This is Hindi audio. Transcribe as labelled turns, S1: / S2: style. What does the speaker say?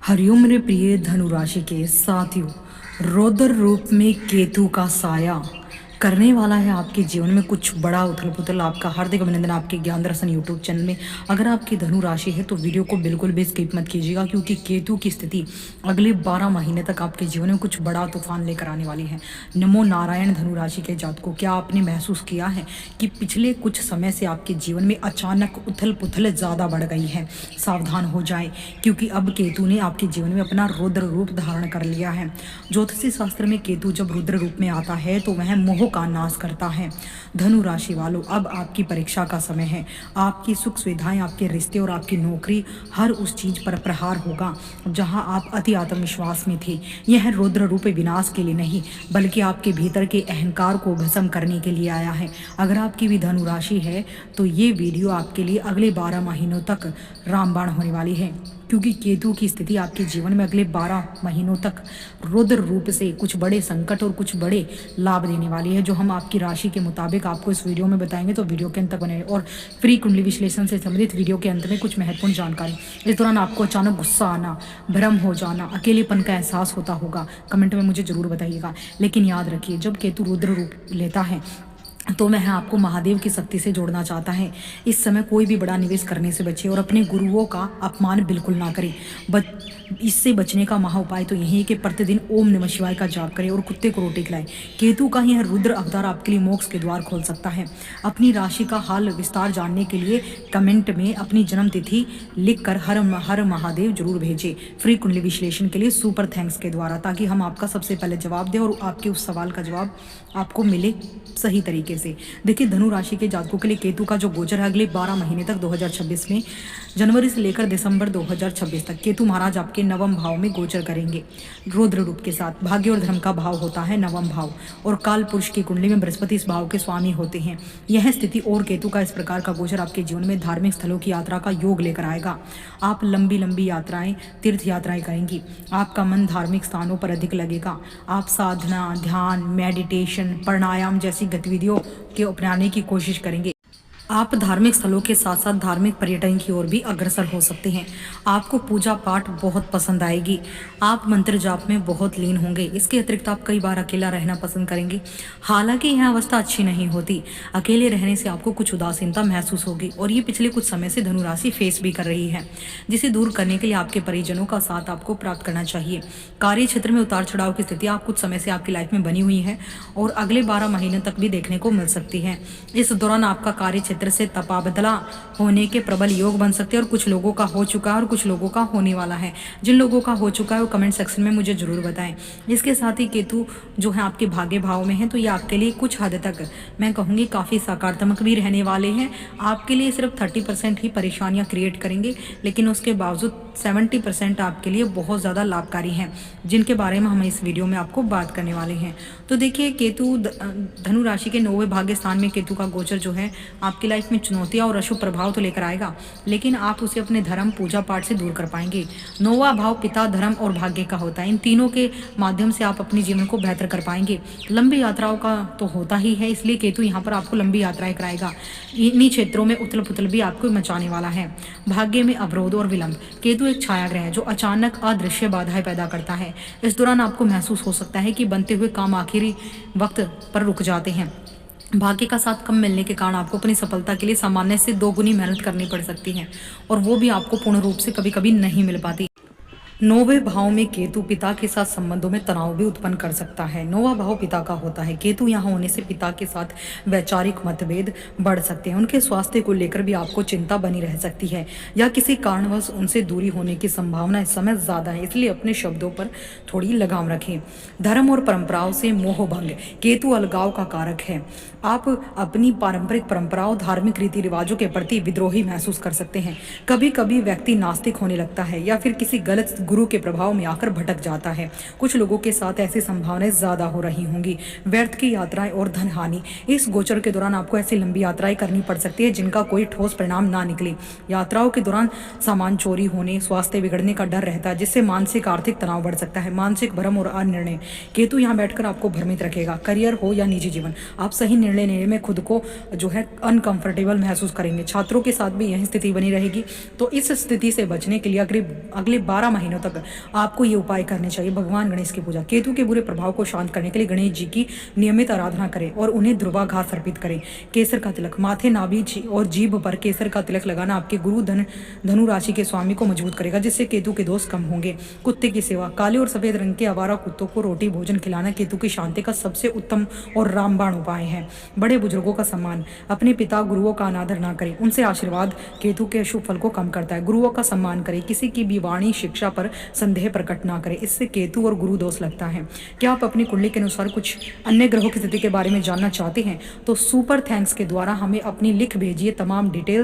S1: हरिओम मेरे प्रिय धनु राशि के साथियों। रौद्र रूप में केतु का साया करने वाला है आपके जीवन में कुछ बड़ा उथल पुथल। आपका हार्दिक अभिनंदन आपके ज्ञान दर्शन यूट्यूब चैनल में। अगर आपकी धनु राशि है तो वीडियो को बिल्कुल भी स्किप मत कीजिएगा, क्योंकि केतु की स्थिति अगले 12 महीने तक आपके जीवन में कुछ बड़ा तूफान लेकर आने वाली है। नमो नारायण धनु राशि के जातकों, क्या आपने महसूस किया है कि पिछले कुछ समय से आपके जीवन में अचानक उथल पुथल ज़्यादा बढ़ गई है? सावधान हो जाए, क्योंकि अब केतु ने आपके जीवन में अपना रुद्र रूप धारण कर लिया है। ज्योतिषी शास्त्र में केतु जब रुद्र रूप में आता है तो वह मोह का नाश करता है। धनु राशि वालों, अब आपकी परीक्षा का समय है। आपकी सुख सुविधाएं, आपके रिश्ते और आपकी नौकरी, हर उस चीज पर प्रहार होगा जहां आप अति आत्मविश्वास में थे। यह रुद्र रूप विनाश के लिए नहीं, बल्कि आपके भीतर के अहंकार को भस्म करने के लिए आया है। अगर आपकी भी धनु राशि है तो ये वीडियो आपके लिए अगले 12 महीनों तक रामबाण होने वाली है, क्योंकि केतु की स्थिति आपके जीवन में अगले 12 महीनों तक रुद्र रूप से कुछ बड़े संकट और कुछ बड़े लाभ देने वाली है, जो हम आपकी राशि के मुताबिक आपको इस वीडियो में बताएंगे। तो वीडियो के अंत तक बने और फ्री कुंडली विश्लेषण से संबंधित वीडियो के अंत में कुछ महत्वपूर्ण जानकारी। इस दौरान आपको अचानक गुस्सा आना, भ्रम हो जाना, अकेलेपन का एहसास होता होगा, कमेंट में मुझे जरूर बताइएगा। लेकिन याद रखिए, जब केतु रुद्र रूप लेता है तो वह आपको महादेव की शक्ति से जोड़ना चाहता है। इस समय कोई भी बड़ा निवेश करने से बचे और अपने गुरुओं का अपमान बिल्कुल ना करें। इससे बचने का महा उपाय तो यही है कि प्रतिदिन ओम नमः शिवाय का जाप करें और कुत्ते को रोटी खिलाएं। केतु का यह रुद्र अवतार आपके लिए मोक्ष के द्वार खोल सकता है। अपनी राशि का हाल विस्तार जानने के लिए कमेंट में अपनी जन्म तिथि लिखकर हर हर महादेव जरूर भेजें। फ्री कुंडली विश्लेषण के लिए सुपर थैंक्स के द्वारा, ताकि हम आपका सबसे पहले जवाब दें और आपके उस सवाल का जवाब आपको मिले सही तरीके से। देखिए, धनु राशि के जातकों के लिए केतु का जो गोचर है अगले 12 महीने तक 2026 में, जनवरी से लेकर दिसंबर 2026 तक केतु महाराज आपके नवम भाव में गोचर करेंगे रुद्र रूप के साथ। भाग्य और धर्म का भाव होता है नवम भाव, और काल पुरुष की कुंडली में बृहस्पति इस भाव के स्वामी होते हैं। यह स्थिति और केतु का इस प्रकार का गोचर आपके जीवन में धार्मिक स्थलों की यात्रा का योग लेकर आएगा। आप लंबी लंबी यात्राएं, तीर्थ यात्राएं करेंगी। आपका मन धार्मिक स्थानों पर अधिक लगेगा। आप साधना, ध्यान, मेडिटेशन, प्राणायाम जैसी गतिविधियों के अपनाने की कोशिश करेंगे। आप धार्मिक स्थलों के साथ साथ धार्मिक पर्यटन की ओर भी अग्रसर हो सकते हैं। आपको पूजा पाठ बहुत पसंद आएगी। आप मंत्र जाप में बहुत लीन होंगे। इसके अतिरिक्त आप कई बार अकेला रहना पसंद करेंगे। हालांकि यह अवस्था अच्छी नहीं होती। अकेले रहने से आपको कुछ उदासीनता महसूस होगी, और ये पिछले कुछ समय से धनु राशि फेस भी कर रही है, जिसे दूर करने के लिए आपके परिजनों का साथ आपको प्राप्त करना चाहिए। कार्य क्षेत्र में उतार चढ़ाव की स्थिति आप कुछ समय से आपकी लाइफ में बनी हुई है और अगले 12 महीनों तक भी देखने को मिल सकती है। इस दौरान आपका कार्य क्षेत्र से तबादला होने के प्रबल योग बन सकते हैं, और कुछ लोगों का हो चुका है और कुछ लोगों का होने वाला है। जिन लोगों का हो चुका है वो कमेंट सेक्शन में मुझे जरूर बताएं। इसके साथ ही केतु जो है आपके भाग्य भाव में है, तो ये आपके लिए कुछ हद तक मैं कहूँगी काफ़ी सकारात्मक भी रहने वाले हैं। आपके लिए सिर्फ 30% ही परेशानियाँ क्रिएट करेंगे, लेकिन उसके बावजूद 70% आपके लिए बहुत ज़्यादा लाभकारी हैं, जिनके बारे में हम इस वीडियो में आपको बात करने वाले हैं। तो देखिए, केतु धनु राशि के 9वें भाग्य स्थान में केतु का गोचर जो है आपकी लाइफ में चुनौतियां और अशुभ प्रभाव तो लेकर आएगा, लेकिन आप उसे अपने धर्म, पूजा पाठ से दूर कर पाएंगे। 9वां भाव पिता, धर्म और भाग्य का होता है। इन तीनों के माध्यम से आप अपने जीवन को बेहतर कर पाएंगे। लंबी यात्राओं का तो होता ही है, इसलिए केतु यहाँ पर आपको लंबी यात्राएं कराएगा। इन्हीं क्षेत्रों में उथल पुथल भी आपको मचाने वाला है। भाग्य में अवरोध और विलंब। केतु एक छाया ग्रह है जो अचानक अदृश्य बाधाएं पैदा करता है। इस दौरान आपको महसूस हो सकता है कि बनते हुए काम आखिरी वक्त पर रुक जाते हैं। भाग्य का साथ कम मिलने के कारण आपको अपनी सफलता के लिए सामान्य से 2 गुनी मेहनत करनी पड़ सकती है, और वो भी आपको पूर्ण रूप से कभी कभी नहीं मिल पाती। 9वें भाव में केतु पिता के साथ संबंधों में तनाव भी उत्पन्न कर सकता है। 9वां भाव पिता का होता है। केतु यहाँ होने से पिता के साथ वैचारिक मतभेद बढ़ सकते हैं। उनके स्वास्थ्य को लेकर भी आपको चिंता बनी रह सकती है, या किसी कारणवश उनसे दूरी होने की संभावना इस समय ज़्यादा है, इसलिए अपने शब्दों पर थोड़ी लगाम रखें। धर्म और परंपराओं से मोह भंग। केतु अलगाव का कारक है। आप अपनी पारंपरिक परंपराओं, धार्मिक रीति रिवाजों के प्रति विद्रोही महसूस कर सकते हैं। कभी कभी व्यक्ति नास्तिक होने लगता है या फिर किसी गलत गुरु के प्रभाव में आकर भटक जाता है। कुछ लोगों के साथ ऐसी संभावनाएं ज्यादा हो रही होंगी। व्यर्थ की यात्राएं और धन हानि। इस गोचर के दौरान आपको ऐसी लंबी यात्राएं करनी पड़ सकती है जिनका कोई ठोस परिणाम ना निकले। यात्राओं के दौरान सामान चोरी होने, स्वास्थ्य बिगड़ने का डर रहता है, जिससे मानसिक आर्थिक तनाव बढ़ सकता है। मानसिक भ्रम और अनिर्णय। केतु यहाँ बैठकर आपको भ्रमित रखेगा। करियर हो या निजी जीवन, आप सही निर्णय लेने में खुद को जो है अनकंफर्टेबल महसूस करेंगे। छात्रों के साथ भी यही स्थिति बनी रहेगी। तो इस स्थिति से बचने के लिए अगले 12 महीनों महीनों तक आपको ये उपाय करने चाहिए। भगवान गणेश की पूजा, केतु के बुरे प्रभाव को शांत करने के लिए गणेश जी की नियमित आराधना करें और उन्हें ध्रुवाघास अर्पित करें। केसर का तिलक, माथे, नाभि और जीभ पर केसर का तिलक लगाना आपके गुरु धनु राशि के स्वामी को मजबूत करेगा, जिससे केतु के दोष कम होंगे। कुत्ते की सेवा, काले और सफेद रंग के आवारा कुत्तों को रोटी भोजन खिलाना केतु की शांति का सबसे उत्तम और रामबाण उपाय है। बड़े बुजुर्गों का सम्मान, अपने पिता गुरुओं का अनादर ना करें, उनसे आशीर्वाद केतु के अशुभ फल को कम करता है। गुरुओं का सम्मान करें, किसी की भी वाणी शिक्षा पर संदेह प्रकट ना करें, इससे केतु और गुरु दोष लगता है। क्या आप अपनी कुंडली के अनुसार कुछ अन्य ग्रहों की स्थिति के बारे में जानना चाहते हैं तो सुपर थैंक्स के द्वारा हमें अपनी लिख भेजिए तमाम डिटेल्स।